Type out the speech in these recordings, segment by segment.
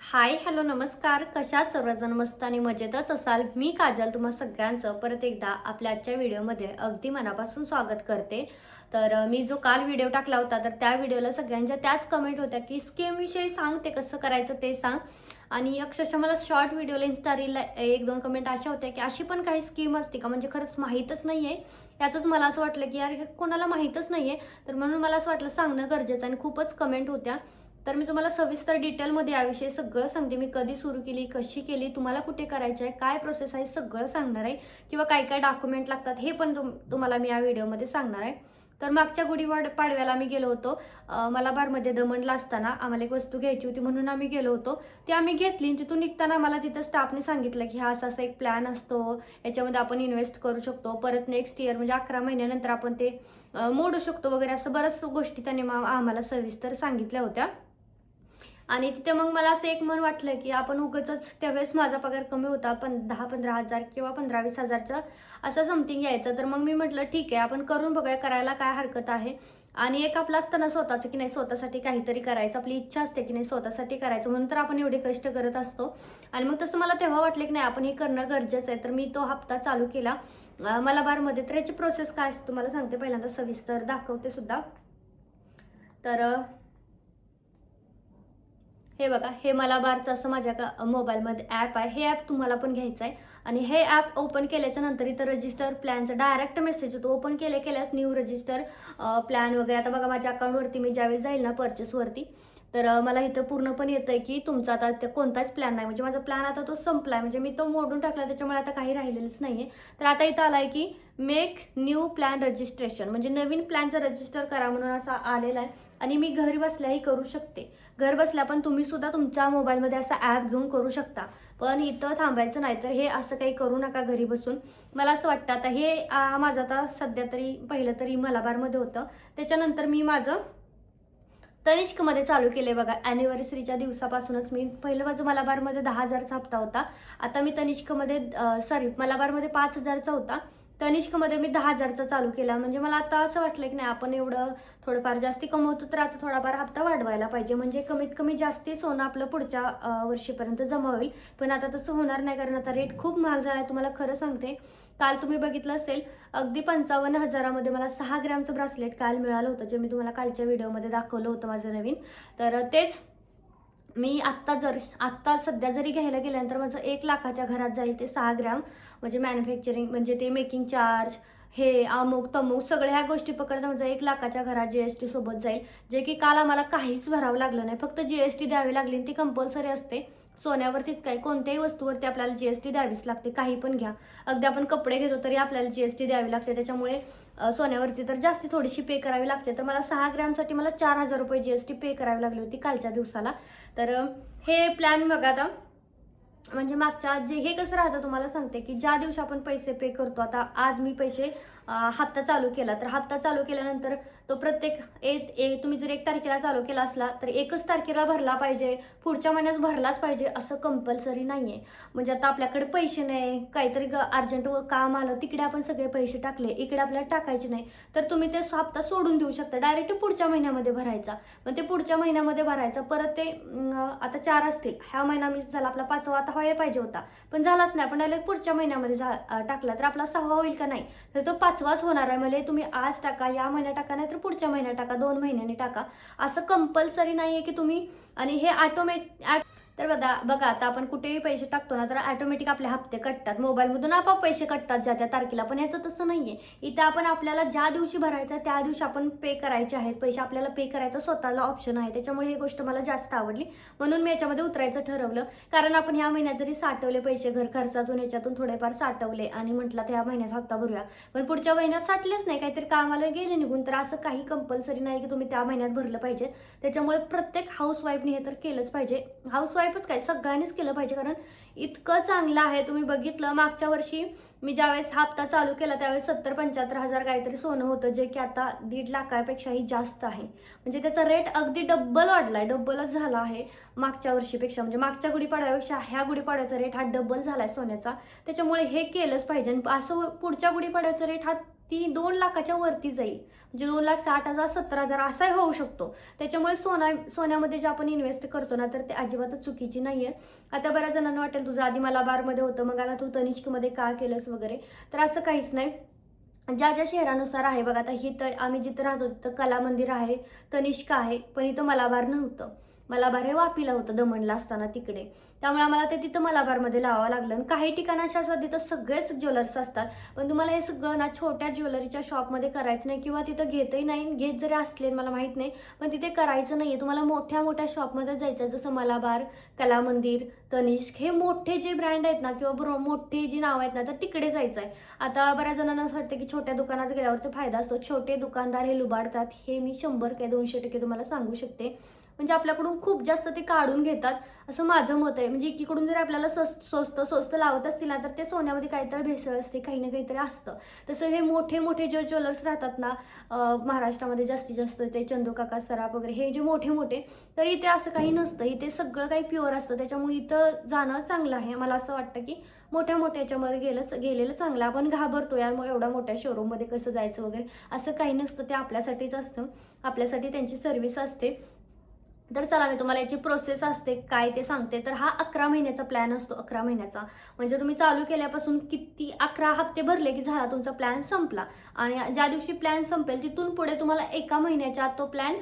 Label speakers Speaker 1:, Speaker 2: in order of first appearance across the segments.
Speaker 1: Hi hello नमस्कार. कशात सर्वजण मस्त आणि मजेतच असाल. मी काजल तुम्हा सगळ्यांचं परत एकदा आपल्या आजच्या व्हिडिओमध्ये अगदी मनापासून स्वागत करते. मी जो काल व्हिडिओ टाकला होता तर त्या व्हिडिओला सगळ्यांच्या त्याच कमेंट होत्या की स्कीमविषयी सांग, ते कसं करायचं ते सांग. आणि अक्षरशः मला शॉर्ट व्हिडिओला इन्स्टा रीलला एक दोन कमेंट अशा होत्या की अशी पण काही स्कीम असते का, म्हणजे खरंच माहीतच नाही आहे. याचंच मला असं वाटलं की यार हे कोणाला माहीतच नाही आहे, तर म्हणून मला असं वाटलं सांगणं गरजेचं. आणि खूपच कमेंट होत्या. तर मी तुम्हाला सविस्तर डिटेलमध्ये याविषयी सगळं सांगते. मी कधी सुरू केली, कशी केली, तुम्हाला कुठे करायचं आहे, काय प्रोसेस आहे, सगळं सांगणार आहे. किंवा काय काय डॉक्युमेंट लागतात हे पण तुम्हाला मी या व्हिडिओमध्ये सांगणार आहे. तर मागच्या पाडव्याला आम्ही गेलो होतो मलाबारमध्ये. दमणला असताना आम्हाला एक वस्तू घ्यायची होती म्हणून आम्ही गेलो होतो. ती आम्ही घेतली आणि तिथून निघताना मला तिथं स्टाफने सांगितलं की हा असा असा एक प्लॅन असतो, याच्यामध्ये आपण इन्व्हेस्ट करू शकतो, परत नेक्स्ट इयर म्हणजे 11 महिन्यानंतर आपण ते मोडू शकतो वगैरे, असं बऱ्याच गोष्टी त्यांनी आम्हाला सविस्तर सांगितल्या होत्या. आणि तिथे मग मला असं एक मन वाटलं की आपण उगाचच, त्यावेळेस माझा पगार कमी होता, पण 10-15 हजार किंवा 15-20 हजारचं असं समथिंग यायचं. तर मग मी म्हटलं ठीक आहे, आपण करून बघूया, करायला काय हरकत आहे. आणि एक आपलं असतं ना स्वतःचं की नाही, स्वतःसाठी काहीतरी करायचं, आपली इच्छा असते की नाही स्वतःसाठी करायचं, म्हणून तर आपण एवढे कष्ट करत असतो. आणि मग तसं मला तेव्हा वाटलं की नाही आपण हे करणं गरजेचं आहे. तर मी तो हप्ता चालू केला मलाबारमध्ये. तर याची प्रोसेस काय असते तुम्हाला सांगते, पहिल्यांदा सविस्तर दाखवते सुद्धा. तर हे बघा, हे मलाबारचं असं माझ्या मोबाईलमध्ये ॲप आहे. हे ॲप तुम्हाला पण घ्यायचं आहे. आणि हे ॲप ओपन केल्याच्या नंतर इथं रजिस्टर प्लॅनचा डायरेक्ट मेसेज होतो. ओपन केल्याच न्यू रजिस्टर प्लॅन वगैरे. आता बघा माझ्या अकाउंटवरती मी ज्यावेळेस जाईल ना पर्चेसवरती, तर मला इथं पूर्णपणे येतं आहे की तुमचा आता ते कोणताच प्लॅन नाही, म्हणजे माझा प्लॅन आता तो संपला आहे, म्हणजे मी तो मोडून टाकला, त्याच्यामुळे आता काही राहिलेलंच नाही आहे. तर आता इथं आलं आहे की मेक न्यू प्लॅन रजिस्ट्रेशन, म्हणजे नवीन प्लॅनचं रजिस्टर करा म्हणून असा आलेला आहे. आणि मी घरी बसल्याही करू शकते. घर बसल्या पण तुम्ही सुद्धा तुमच्या मोबाईलमध्ये असा ॲप घेऊन करू शकता. पण इथं थांबायचं नाही, तर हे असं काही करू नका घरी बसून. मला असं वाटतं आता हे माझं आता सध्या तरी पहिलं तरी मलाबारमध्ये होतं, त्याच्यानंतर मी माझं तनिष्कमध्ये चालू केले बघा. ॲनिव्हर्सरीच्या दिवसापासूनच मी पहिलं माझं मलाबारमध्ये 10,000चा हप्ता होता. आता मी तनिष्कमध्ये सॉरी मलाबारमध्ये 5,000चा होता. तनिष्कमध्ये मी 10,000चा चालू केला. म्हणजे मला आता असं वाटलं की नाही आपण एवढं थोडंफार जास्ती कमवतो, तर आता थोडाफार हप्ता वाढवायला पाहिजे, म्हणजे कमीत कमी जास्ती सोनं आपलं पुढच्या वर्षीपर्यंत जमा होईल. पण आता तसं होणार नाही, कारण आता रेट खूप महाग झाला आहे. तुम्हाला खरं सांगते, काल तुम्ही बघितलं असेल अगदी 55,000मध्ये मला 6 ग्रॅमचं ब्रासलेट काल मिळालं होतं, जे मी तुम्हाला कालच्या व्हिडिओमध्ये दाखवलं होतं माझं नवीन. तर तेच मी आत्ता सध्या जरी घ्यायला गेल्यानंतर माझं 1,00,000च्या घरात जाईल ते 6 ग्रॅम. म्हणजे मॅन्युफॅक्चरिंग म्हणजे ते मेकिंग चार्ज, हे अमुक तमुक सगळ्या ह्या गोष्टी पकडता माझं 1,00,000च्या घरात GST सोबत जाईल. जे की काल आम्हाला काहीच भरावं लागलं नाही, फक्त GST द्यावी लागली. ती कंपल्सरी असते सोन्यावरतीच, काय कोणत्याही वस्तूवरती आपल्याला GST द्यावीच लागते, काही पण घ्या. अगदी आपण कपडे घेतो तरी आपल्याला GST द्यावी लागते. त्याच्यामुळे सोन्यावरती तर जास्ती थोडीशी पे करावी लागते. तर मला 6 ग्रॅमसाठी मला 4,000 रुपये GST पे करावी लागली होती कालच्या दिवसाला. तर हे प्लॅन बघा आता, म्हणजे मागच्या जे हे कसं राहतं तुम्हाला सांगते की ज्या दिवशी आपण पैसे पे करतो, आता आज मी पैसे हप्ता चालू केला, तर हप्ता चालू केल्यानंतर तो प्रत्येक तुम्ही जर 1 तारखेला चालू केला असला तर 1च तारखेला भरला पाहिजे, पुढच्या महिन्यात भरलाच पाहिजे असं कंपल्सरी नाही आहे. म्हणजे आता आपल्याकडे पैसे नाही, काहीतरी अर्जंट काम आलं, तिकडे आपण सगळे पैसे टाकले, इकडे आपल्याला टाकायचे नाही, तर तुम्ही ते हप्ता सोडून देऊ शकता, डायरेक्ट पुढच्या महिन्यामध्ये भरायचा. मग ते पुढच्या महिन्यामध्ये भरायचं परत ते आता 4 असतील, ह्या महिना मी झाला आपला 5वा आता व्हायला पाहिजे होता, पण झालाच नाही, आपण डायरेक्ट पुढच्या महिन्यामध्ये टाकला तर आपला 6वा होईल का नाही, तर तो 5वाच होणार आहे. म्हणजे तुम्ही आज टाका, या महिन्यात टाका, नाही तर पुढच्या महिन्यात टाका, 2 महिन्यांनी टाका, असं कंपल्सरी नाही आहे की तुम्ही. आणि हे तर बघा आता आपण कुठेही पैसे टाकतो ना, तर ऑटोमॅटिक आपले हप्ते कटतात मोबाईलमधून, आपोआप पैसे कटतात ज्या त्या तारखेला. पण ह्याचं तसं नाही आहे. इथं आपण आपल्याला ज्या दिवशी भरायचं आहे त्या दिवशी आपण पे करायचे आहेत पैसे, आपल्याला पे करायचं स्वतःला ऑप्शन आहे. त्याच्यामुळे ही गोष्ट मला जास्त आवडली, म्हणून मी याच्यामध्ये उतरायचं ठरवलं. कारण आपण ह्या महिन्यात जरी साठवले पैसे, घर खर्चातून याच्यातून थोडेफार साठवले आणि म्हटलं तर ह्या महिन्यात हप्ता भरूया, पण पुढच्या महिन्यात साठलेच नाही, काहीतरी कामाला गेले निघून, तर असं काही कंपल्सरी नाही की तुम्ही त्या महिन्यात भरलं पाहिजे. त्याच्यामुळे प्रत्येक हाऊसवाईफने हे तर केलंच पाहिजे. हाऊसवाईफच काय, सगळ्यांनीच केलं पाहिजे, कारण इतकं चांगलं आहे. तुम्ही बघितलं मागच्या वर्षी मी ज्यावेळेस हप्ता चालू केला त्यावेळेस 70-75 हजार काहीतरी सोनं होतं, जे की आता 1,50,000पेक्षाही जास्त आहे. म्हणजे त्याचा रेट अगदी डब्बल वाढला आहे, डब्बलच झाला आहे मागच्या वर्षीपेक्षा. म्हणजे मागच्या गुढीपाडव्यापेक्षा ह्या गुढीपाडव्याचा रेट हा डब्बल झाला आहे सोन्याचा. त्याच्यामुळे हे केलंच पाहिजे. आणि असं पुढच्या गुढीपाडव्याचा रेट हा ती 2 लाखाच्या वरती जाईल, म्हणजे 2,60,000 70,000 असाही होऊ शकतो. त्याच्यामुळे सोन्यामध्ये जे आपण इन्व्हेस्ट करतो ना, तर ते अजिबातच चुकीची नाही आहे. आता बऱ्याच जणांना वाटेल तुझं आधी मलाबारमध्ये होतं, मग आता तू तनिष्कमध्ये का केलंस वगैरे, तर असं काहीच नाही. ज्या ज्या शहरानुसार आहे बघा. आता ही तर आम्ही जिथं राहतो तिथं कला मंदिर आहे, तनिष्क आहे, पण इथं मलाबार नव्हतं. मलाबार हे वापीला होतं दमणला असताना तिकडे. त्यामुळे आम्हाला ते तिथं मलाबारमध्ये लावावं लागलं. आणि काही ठिकाणी अशा असतात तिथं सगळेच ज्वेलर्स असतात, पण तुम्हाला हे सगळं ना छोट्या ज्वेलरीच्या शॉपमध्ये करायचं नाही, किंवा तिथं घेतही नाही, घेत जरी असले मला माहीत नाही, पण तिथे करायचं नाही आहे. तुम्हाला मोठ्या मोठ्या शॉपमध्ये जायचं आहे, जसं मलाबार, कला मंदिर, तनिष्क, हे मोठे जे ब्रँड आहेत ना, किंवा मोठे जी नावं आहेत ना, तर तिकडे जायचं आहे. आता बऱ्याच जणांना असं वाटतं की छोट्या दुकानात गेल्यावर तर फायदा असतो. छोटे दुकानदार हे लुबाडतात, हे मी 100 काय 200% तुम्हाला सांगू शकते. म्हणजे आपल्याकडून खूप जास्त ते काढून घेतात, असं माझं मत आहे. म्हणजे एकीकडून जर आपल्याला स्वस्त लावत असतील ना, तर ते सोन्यामध्ये काहीतरी भेसळ असते, काही ना काहीतरी असतं. तसं हे मोठे मोठे जे ज्वेलर्स राहतात ना, महाराष्ट्रामध्ये जास्तीत जास्त ते चंदू काका सराफ वगैरे, हे जे मोठे मोठे, तर इथे असं काही नसतं. इथे सगळं काही प्युअर असतं. त्याच्यामुळे इथं जाणं चांगलं आहे. मला असं वाटतं की मोठ्या मोठ्या याच्यामध्ये गेलेलं चांगलं. आपण घाबरतो यार, मग एवढ्या मोठ्या शोरूममध्ये कसं जायचं वगैरे, असं काही नसतं. ते आपल्यासाठीच असतं, आपल्यासाठी त्यांची सर्व्हिस असते. तर चला मी तुम्हाला याची प्रोसेस असते काय ते सांगते. तर हा 11 महिन्याचा प्लॅन असतो. 11 महिन्याचा म्हणजे तुम्ही चालू केल्यापासून किती 11 हप्ते भरले की झाला तुमचा प्लॅन संपला. आणि ज्या दिवशी प्लॅन संपेल तिथून पुढे तुम्हाला 1 महिन्याच्या आत तो प्लॅन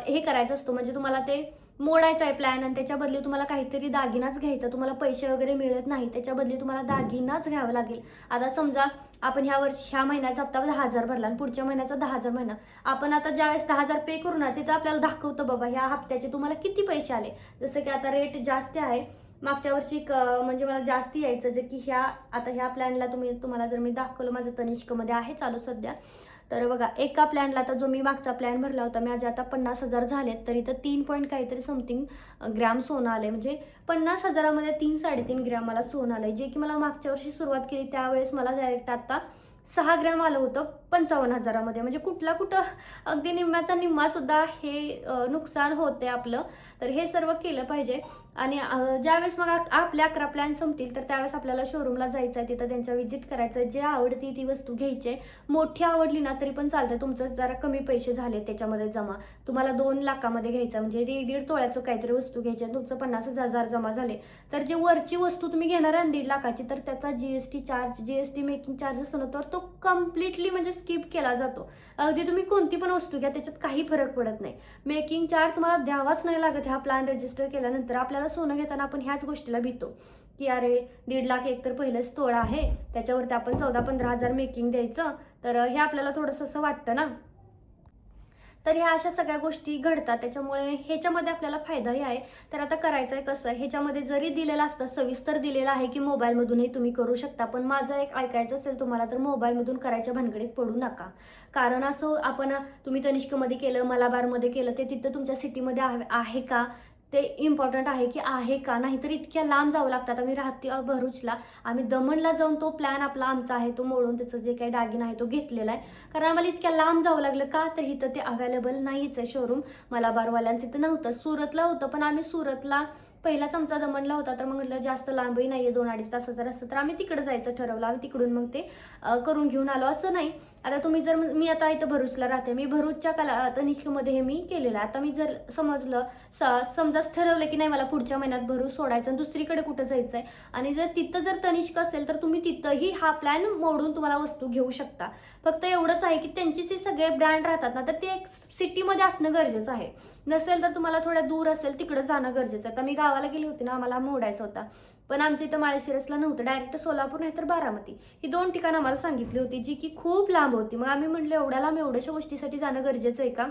Speaker 1: हे करायचा असतो. म्हणजे तुम्हाला ते मोडायचा आहे प्लॅन, आणि त्याच्या बदली तुम्हाला काहीतरी दागिनाच घ्यायचा. तुम्हाला पैसे वगैरे मिळत नाही, त्याच्या बदली तुम्हाला दागिनाच घ्यावा लागेल. आता समजा आपण ह्या महिन्याचा हप्ता 10,000 भरला आणि पुढच्या महिन्याचा 10,000 महिना, आपण आता ज्यावेळेस 10,000 पे करू ना, तिथं आपल्याला दाखवतं बाबा ह्या हप्त्याचे तुम्हाला किती पैसे आले. जसं की आता रेट जास्त आहे. मागच्या वर्षी म्हणजे मला जास्ती यायचं, जे की ह्या प्लॅनला तुम्हाला जर मी दाखवलं, माझं तनिष्कमध्ये आहे चालू सध्या. तर बघा, एका प्लॅनला आता जो मी मागचा प्लॅन भरला होता, माझे आता 50,000 झालेत. तर इथं 3 पॉईंट काहीतरी समथिंग ग्रॅम सोनं आलंय. म्हणजे 50,000मध्ये 3-3.5 ग्रॅम मला सोनं आलंय, जे की मला मागच्या वर्षी सुरुवात केली त्यावेळेस मला डायरेक्ट आता 6 ग्रॅम आलं होतं 55,000मध्ये. म्हणजे कुठं अगदी निम्म्याचा निम्मा सुद्धा हे नुकसान होते आपलं. तर हे सर्व केलं पाहिजे. आणि ज्यावेळेस मग आपले 11 प्लॅन संपतील, तर त्यावेळेस आपल्याला शोरूमला जायचं आहे, तिथं त्यांच्या व्हिजिट करायचं आहे, जे आवडती ती वस्तू घ्यायची आहे. मोठी आवडली ना तरी पण चालतं, तुमचं जरा कमी पैसे झाले त्याच्यामध्ये जमा, तुम्हाला 2 लाखामध्ये घ्यायचा, म्हणजे 1.5 तोळ्याचं काहीतरी वस्तू घ्यायची आहे, तुमचं 50,000 जमा झाले, तर जे वरची वस्तू तुम्ही घेणार आहे 1.5 लाखाची, तर त्याचा GST charge, GST making charge असतो ना, तर तो कम्प्लिटली म्हणजे स्किप केला जातो. अगदी तुम्ही कोणती पण वस्तू घ्या, त्याच्यात काही फरक पडत नाही. मेकिंग चार्ज तुम्हाला द्यावाच नाही लागत. हा प्लॅन रजिस्टर केल्यानंतर आपल्याला सोनं घेताना आपण ह्याच गोष्टीला भीतो की अरे 1.5 लाख एक तर पहिलंच तोळा आहे, त्याच्यावरती आपण 14-15 हजार मेकिंग द्यायचं, तर हे आपल्याला थोडंसं असं वाटतं ना. तर ह्या अशा सगळ्या गोष्टी घडतात, त्याच्यामुळे ह्याच्यामध्ये आपल्याला फायदाही आहे. तर आता करायचं आहे कसं, ह्याच्यामध्ये जरी दिलेलं असतं, सविस्तर दिलेलं आहे की मोबाईलमधूनही तुम्ही करू शकता, पण माझं एक ऐकायचं असेल तुम्हाला, तर मोबाईलमधून करायच्या भानगडीत पडू नका. कारण असं तुम्ही तनिष्कमध्ये केलं, मलाबारमध्ये केलं, ते तिथं तुमच्या सिटीमध्ये आहे का ते इम्पॉर्टंट आहे की आहे का नाही, तर इतक्या लांब जावं लागतात. आम्ही राहते भरूचला, आम्ही दमणला जाऊन तो प्लॅन आमचा आहे तो मोडून त्याचं जे काही दागिना आहे तो घेतलेला आहे. कारण आम्हाला इतक्या लांब जावं लागलं का, तर इथं ते अवेलेबल नाहीच आहे शोरूम. मलाबारवाल्यांचं इथं नव्हतं, सुरतला होतं, पण आम्ही सुरतला पहिलाच आमचा दमणला होता, तर मग म्हटलं जास्त लांबही नाही आहे, 2-2.5 तासाचं असतं, तर आम्ही तिकडं जायचं ठरवलं. आम्ही तिकडून मग ते करून घेऊन आलो. असं नाही, आता तुम्ही जर, मी आता इथं भरूचला राहते, मी भरूचच्या तनिष्कमध्ये हे मी केलेलं आहे. आता मी जर समजाच ठरवलं की नाही मला पुढच्या महिन्यात भरूच सोडायचं आणि दुसरीकडे कुठं जायचं आहे, आणि जर तिथं जर तनिष्क असेल, तर तुम्ही तिथंही हा प्लॅन मोडून तुम्हाला वस्तू घेऊ शकता. फक्त एवढंच आहे की त्यांचे जे सगळे ब्रँड राहतात ना, तर ते एक सिटीमध्ये असणं गरजेचं आहे. नसेल तर तुम्हाला थोड्या दूर असेल तिकडं जाणं गरजेचं आहे. आता मी गावाला गेली होती ना, आम्हाला मोडायचा होता, पण आमच्या इथं माळशिरसला नव्हतं, डायरेक्ट सोलापूर नाही तर बारामती, ही 2 ठिकाणं आम्हाला सांगितली होती, जी की खूप लांब होती. मग आम्ही म्हटलं एवढ्या लांब एवढ्याशा गोष्टीसाठी जाणं गरजेचं आहे का,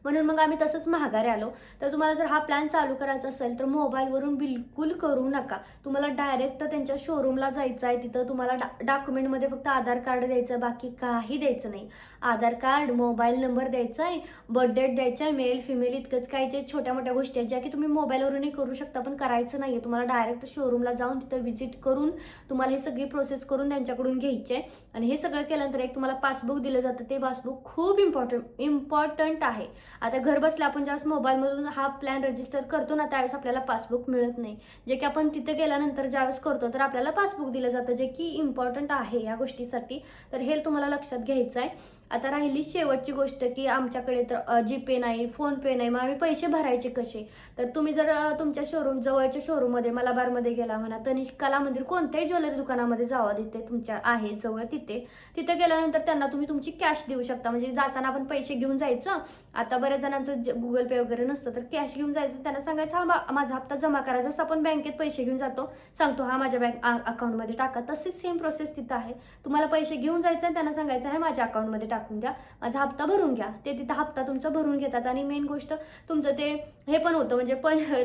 Speaker 1: म्हणून मग आम्ही तसंच माघारी आलो. तर तुम्हाला जर हा प्लॅन चालू करायचा असेल, तर मोबाईलवरून बिलकुल करू नका. तुम्हाला डायरेक्ट त्यांच्या शोरूमला जायचं आहे. तिथं तुम्हाला डॉक्युमेंटमध्ये फक्त आधार कार्ड द्यायचं, बाकी काही द्यायचं नाही. आधार कार्ड, मोबाईल नंबर द्यायचा आहे, बर्थ डेट द्यायचा आहे, मेल फिमेल इतकंच. काही जे छोट्या मोठ्या गोष्टी आहेत ज्या की तुम्ही मोबाईलवरूनही करू शकता, पण करायचं नाही आहे. तुम्हाला डायरेक्ट शोरूमला जाऊन तिथं व्हिजिट करून तुम्हाला हे सगळी प्रोसेस करून त्यांच्याकडून घ्यायची आहे. आणि हे सगळं केल्यानंतर एक तुम्हाला पासबुक दिलं जातं. ते पासबुक खूप इम्पॉर्टंट आहे. आता घर बसल्या आपण ज्यावेळेस मोबाईलमधून हा प्लॅन रजिस्टर करतो ना, त्यावेळेस आपल्याला पासबुक मिळत नाही. जे की आपण तिथे गेल्यानंतर ज्यावेळेस करतो तर आपल्याला पासबुक दिलं जातं, जे की इम्पॉर्टंट आहे या गोष्टीसाठी. तर हे तुम्हाला लक्षात घ्यायचं आहे. आता राहिली शेवटची गोष्ट, की आमच्याकडे तर जीपे नाही, फोनपे नाही, मग आम्ही पैसे भरायचे कसे? तर तुम्ही जर तुमच्या जवळच्या शोरूममध्ये मलाबारमध्ये गेला म्हणा, तनिष्क कला मंदिर, कोणत्याही ज्वेलरी दुकानामध्ये जावा, तिथे तुमच्या आहे जवळ, तिथे गेल्यानंतर त्यांना तुम्ही तुमची कॅश देऊ शकता. म्हणजे जाताना आपण पैसे घेऊन जायचं. आता बऱ्याच जणांचं गुगल पे वगैरे नसतं, तर कॅश घेऊन जायचं. त्यांना सांगायचं हा माझा हप्ता जमा करा. जसं आपण बँकेत पैसे घेऊन जातो, सांगतो हा माझ्या बँक अकाउंटमध्ये टाका, तशीच सेम प्रोसेस तिथं आहे. तुम्हाला पैसे घेऊन जायचं आणि त्यांना सांगायचं आहे माझ्या अकाउंटमध्ये टाकून द्या, माझा हप्ता भरून घ्या. ते तिथं हप्ता तुमचा भरून घेतात. आणि मेन गोष्ट तुमचं ते हे पण होतं, म्हणजे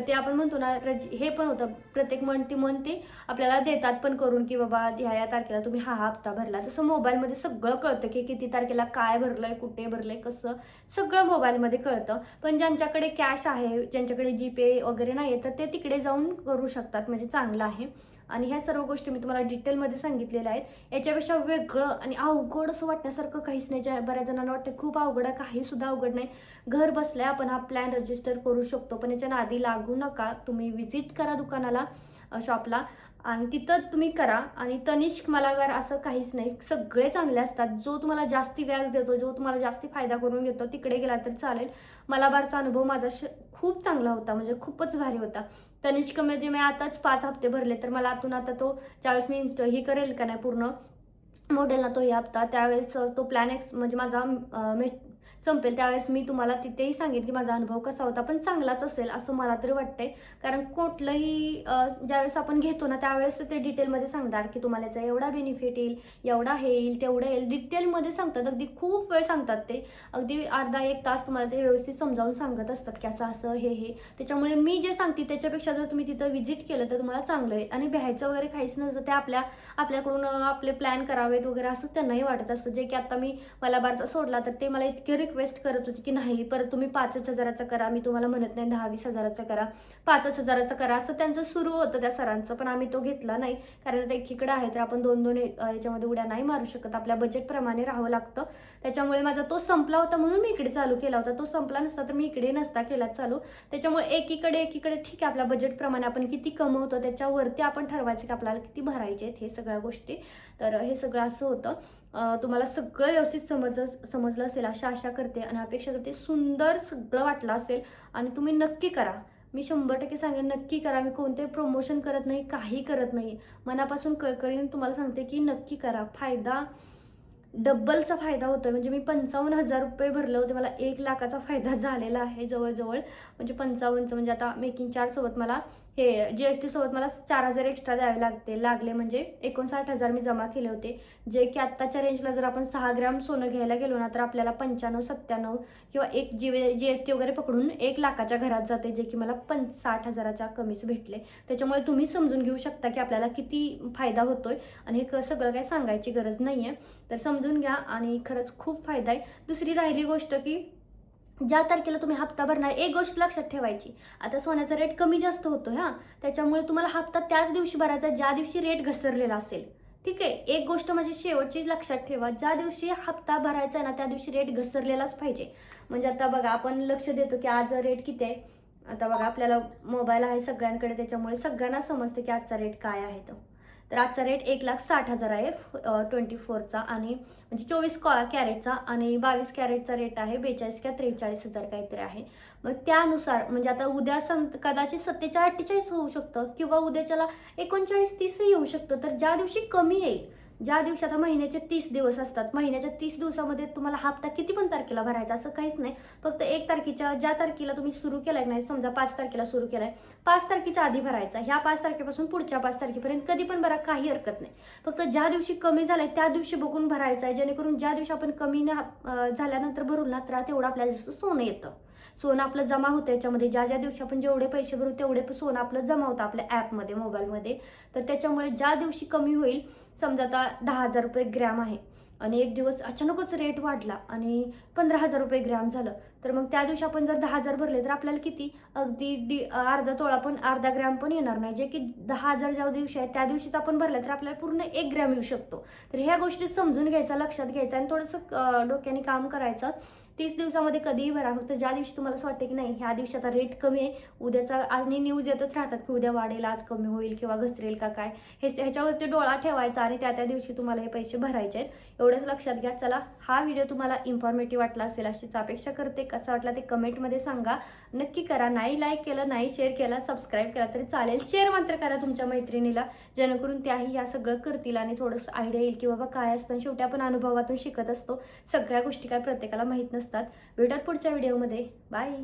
Speaker 1: ते आपण म्हणतो ना, हे पण होतं, प्रत्येक मंथ ते आपल्याला देतात पण करून, की बाबा ह्या तारखेला तुम्ही हा हप्ता भरला. तसं मोबाईलमध्ये सगळं कळतं, की किती तारखेला काय भरलंय, कुठे भरलंय, कसं, सगळं मोबाईलमध्ये कळतं. पण ज्यांच्याकडे कॅश आहे, ज्यांच्याकडे जीपे वगैरे नाही, तर ते तिकडे जाऊन करू शकतात, म्हणजे चांगलं आहे. आणि ह्या सर्व गोष्टी मी तुम्हाला डिटेलमध्ये सांगितलेल्या आहेत. याच्यापेक्षा वेगळं आणि अवघड असं वाटण्यासारखं काहीच नाही. बऱ्याच जणांना वाटतं खूप अवघड आहे, काही सुद्धा अवघड नाही. घर बसल्या आपण हा प्लॅन रजिस्टर करू शकतो. पण याच्या नादी लागू नका. तुम्ही व्हिजिट करा दुकानाला, शॉपला, आणि तिथं तुम्ही करा. आणि तनिष्क मलाबार असं काहीच नाही, सगळे चांगले असतात. जो तुम्हाला जास्ती व्याज देतो, जो तुम्हाला जास्ती फायदा करून घेतो, तिकडे गेला तर चालेल. मलाबारचा अनुभव माझा खूप चांगला होता, म्हणजे खूपच भारी होता. तनिष्कमध्ये मी आताच 5 हप्ते भरले, तर मला आतून आता तो ज्यावेळेस मी हे करेल का नाही पूर्ण मॉडेल ना तो हे हप्ता, त्यावेळेस तो प्लॅन म्हणजे माझा संपेल, त्यावेळेस मी तुम्हाला तिथेही सांगेन की माझा अनुभव कसा होता. पण चांगलाच असेल असं मला तरी वाटतंय. कारण कुठलंही ज्यावेळेस आपण घेतो ना, त्यावेळेस ते डिटेलमध्ये सांगतात की तुम्हाला याचा एवढा बेनिफिट येईल, एवढा हे येईल, तेवढं येईल, डिटेलमध्ये सांगतात. अगदी खूप वेळ सांगतात ते, अगदी अर्धा 1 तास तुम्हाला ते व्यवस्थित समजावून सांगत असतात की असं असं हे. त्याच्यामुळे मी जे सांगते त्याच्यापेक्षा जर तुम्ही तिथं व्हिजिट केलं तर तुम्हाला चांगलं आहे. आणि भ्यायचं वगैरे काहीच नसतं. ते आपल्याकडून आपले प्लॅन करावेत वगैरे असं त्यांनाही वाटत असतं. जे की आता मी मलाबारचा सोडला, तर ते मला इतके रिक्वेस्ट करत होते की नाही, परत तुम्ही 5च हजाराचा करा. मी तुम्हाला म्हणत नाही 10-20 हजाराचा करा, 5च हजाराचा करा, असं त्यांचं सुरू होतं त्या सरांचं. पण आम्ही तो घेतला नाही, कारण आता एकीकडे आहे तर आपण 2-2 याच्यामध्ये उड्या नाही मारू शकत. आपल्या बजेटप्रमाणे राहावं लागतं. त्याच्यामुळे माझा तो संपला होता म्हणून मी इकडे चालू केला होता. तो संपला नसता तर मी इकडे नसता केला चालू. त्याच्यामुळे एकीकडे ठीक आहे, आपल्या बजेटप्रमाणे आपण किती कमवतो त्याच्यावरती आपण ठरवायचं की आपल्याला किती भरायचे आहेत हे सगळ्या गोष्टी. तर हे सगळं असं होतं. तुम्हाला सगळं व्यवस्थित समजलं असेल अशा आशा करते आणि अपेक्षा करते. सुंदर सगळं वाटलं असेल आणि तुम्ही नक्की करा. मी 100% सांगेन, नक्की करा. मी कोणते प्रमोशन करत नाही, काही करत नाही. मनापासून कळकळीने तुम्हाला सांगते की नक्की करा. फायदा डब्बलचा फायदा होतो. म्हणजे मी 55,000 रुपये भरले होते, मला 1 लाखाचा फायदा झालेला आहे जवळजवळ. म्हणजे 55चं म्हणजे आता मेकिंग चार्जसोबत मला हे GST सोबत मला 4,000 एक्स्ट्रा द्यावे लागले. म्हणजे 59,000 मी जमा केले होते. जे की आत्ताच्या रेंजला जर आपण 6 ग्रॅम सोनं घ्यायला गेलो ना, तर आपल्याला 95-97 किंवा एक GST वगैरे पकडून 1 लाखाच्या घरात जाते, जे की मला 60,000च्या कमीच भेटले. त्याच्यामुळे तुम्ही समजून घेऊ शकता की आपल्याला किती फायदा होतोय. आणि हे सगळं काही सांगायची गरज नाही आहे. तर समजून घ्या आणि खरंच खूप फायदा आहे. दुसरी राहिली गोष्ट की ज्या तारखेला तुम्ही हप्ता भरणार, एक गोष्ट लक्षात ठेवायची, आता सोन्याचा रेट कमी जास्त होतो त्याच्यामुळे तुम्हाला हप्ता त्याच दिवशी भरायचा ज्या दिवशी रेट घसरलेला असेल. ठीक आहे, एक गोष्ट माझी शेवटची लक्षात ठेवा, ज्या दिवशी हप्ता भरायचा आहे ना त्या दिवशी रेट घसरलेलाच पाहिजे. म्हणजे आता बघा आपण लक्ष देतो की आज रेट किती आहे. आता बघा आपल्याला मोबाईल आहे सगळ्यांकडे, त्याच्यामुळे सगळ्यांना समजते की आजचा रेट काय आहे. तर आजचा रेट 1,60,000 आहे 24चा, आणि म्हणजे 24 कॅरेटचा, आणि 22 कॅरेटचा रेट आहे 42 किंवा 43,000 काहीतरी आहे. मग त्यानुसार म्हणजे आता उद्या कदाचित 47-48 होऊ शकतं, किंवा उद्याच्याला 39-30 येऊ शकतं. तर ज्या दिवशी कमी येईल, ज्या दिवशी आता महिन्याचे 30 दिवस असतात, महिन्याच्या 30 दिवसामध्ये तुम्हाला हप्ता किती पण तारखेला भरायचा असं काहीच नाही. फक्त 1 तारखेच्या ज्या तारखेला तुम्ही सुरू केलाय नाही, समजा 5 तारखेला सुरू केलाय, 5 तारखेच्या आधी भरायचा. ह्या 5 तारखेपासून पुढच्या 5 तारखेपर्यंत कधी पण भरा, काही हरकत नाही. फक्त ज्या दिवशी कमी झालंय त्या दिवशी बघून भरायचा आहे, जेणेकरून ज्या दिवशी आपण कमी झाल्यानंतर भरू ना, तर तेवढं आपल्याला जास्त सोनं येतं. सोनं आपलं जमा होतं याच्यामध्ये. ज्या दिवशी आपण जेवढे पैसे भरू तेवढे सोनं आपलं जमा होतं आपल्या ॲपमध्ये, मोबाईलमध्ये. तर त्याच्यामुळे ज्या दिवशी कमी होईल, समजा आता 10,000 रुपये ग्रॅम आहे आणि एक दिवस अचानकच रेट वाढला आणि 15,000 रुपये ग्रॅम झालं, तर मग त्या दिवशी आपण जर 10,000 भरले तर आपल्याला किती, अगदी अर्धा तोळा पण, अर्धा ग्रॅम पण येणार नाही. जे की 10,000 ज्या दिवशी आहे त्या दिवशीच आपण भरलं तर आपल्याला पूर्ण 1 ग्रॅम येऊ शकतो. तर ह्या गोष्टी समजून घ्यायचा, लक्षात घ्यायचा आणि थोडंसं डोक्याने काम करायचं. 30 दिवसामध्ये कधीही भरा. फक्त ज्या दिवशी तुम्हाला असं वाटतं की नाही ह्या दिवशी आता रेट कमी आहे, उद्याचा आणि न्यूज येतच राहतात की उद्या वाढेल, आज कमी होईल किंवा घसरेल का काय, ह्याच्यावरती डोळा ठेवायचा आणि त्या त्या दिवशी तुम्हाला हे पैसे भरायचे आहेत. एवढंच लक्षात घ्या. चला, हा व्हिडिओ तुम्हाला इन्फॉर्मेटिव्ह वाटला असेल अशीच अपेक्षा करते. कसा वाटला ते कमेंटमध्ये सांगा. नक्की करा. नाही लाईक केलं, नाही शेअर केला, सबस्क्राईब केला तरी चालेल. शेअर मात्र करा तुमच्या मैत्रिणीला, जेणेकरून त्याही ह्या सगळं करतील आणि थोडंसं आयडिया येईल की बाबा काय असतं. शेवटी आपण अनुभवातून शिकत असतो. सगळ्या गोष्टी काय प्रत्येकाला माहीत नसतात. भेटत पुढच्या व्हिडिओमध्ये. बाय.